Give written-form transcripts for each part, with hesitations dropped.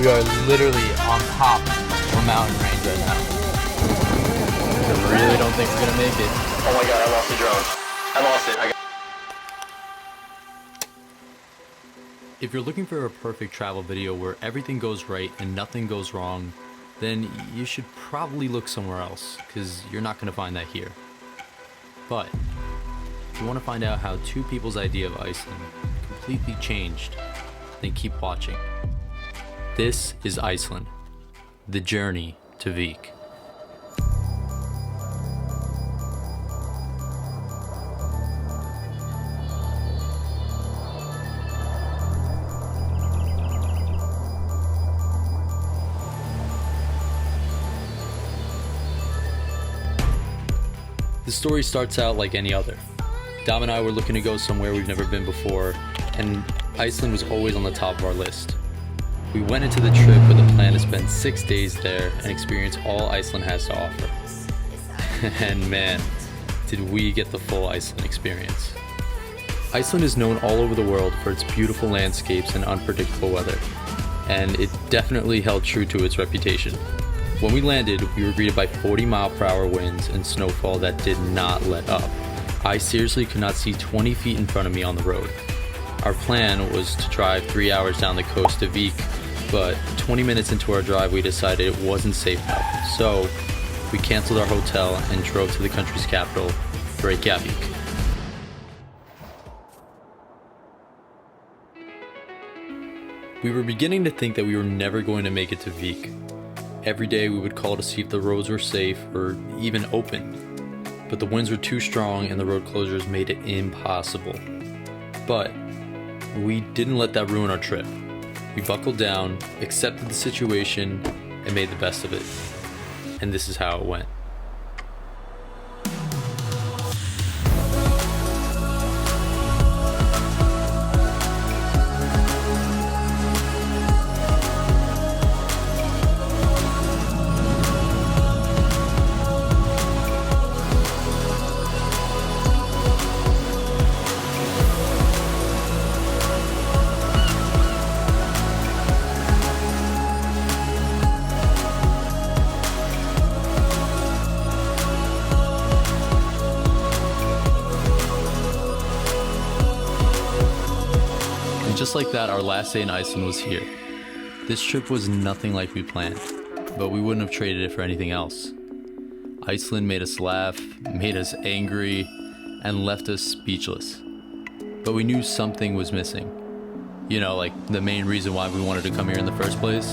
We are literally on top of a mountain range right now. I really don't think we're gonna make it. Oh my god, I lost the drone. I lost it. If you're looking for a perfect travel video where everything goes right and nothing goes wrong, then you should probably look somewhere else, because you're not gonna find that here. But if you want to find out how two people's idea of Iceland completely changed, then keep watching. This is Iceland, the journey to Vik. The story starts out like any other. Dom and I were looking to go somewhere we've never been before, and Iceland was always on the top of our list. We went into the trip with a plan to spend 6 days there and experience all Iceland has to offer. And man, did we get the full Iceland experience. Iceland is known all over the world for its beautiful landscapes and unpredictable weather, and it definitely held true to its reputation. When we landed, we were greeted by 40-mile-per-hour winds and snowfall that did not let up. I seriously could not see 20 feet in front of me on the road. Our plan was to drive 3 hours down the coast to Vik, but 20 minutes into our drive we decided it wasn't safe enough, so we canceled our hotel and drove to the country's capital, Reykjavik. We were beginning to think that we were never going to make it to Vik. Every day we would call to see if the roads were safe or even open, but the winds were too strong and the road closures made it impossible. But we didn't let that ruin our trip. We buckled down, accepted the situation, and made the best of it. And this is how it went. And just like that, our last day in Iceland was here. This trip was nothing like we planned, but we wouldn't have traded it for anything else. Iceland made us laugh, made us angry, and left us speechless. But we knew something was missing. You know, like the main reason why we wanted to come here in the first place.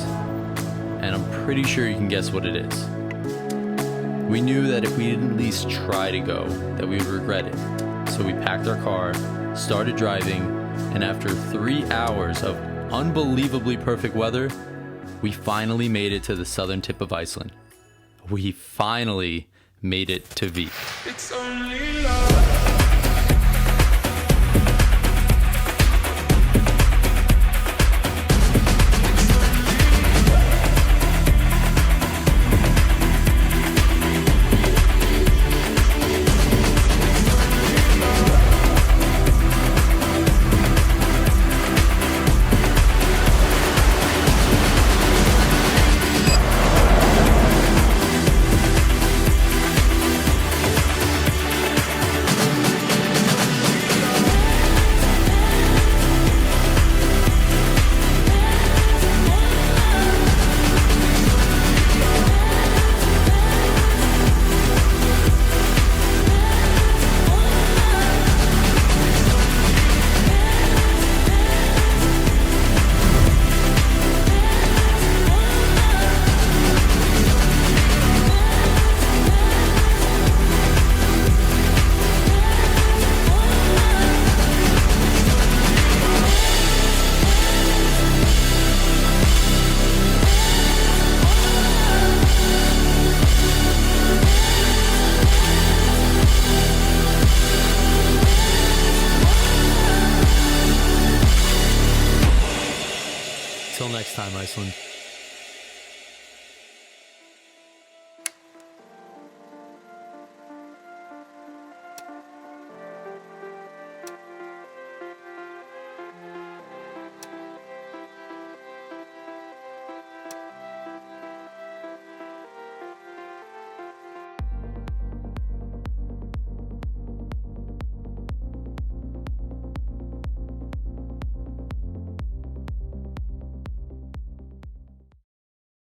And I'm pretty sure you can guess what it is. We knew that if we didn't at least try to go, that we would regret it. So we packed our car, started driving, and after 3 hours of unbelievably perfect weather, we finally made it to the southern tip of Iceland. We finally made it to Vik. It's only love. Till next time, Iceland.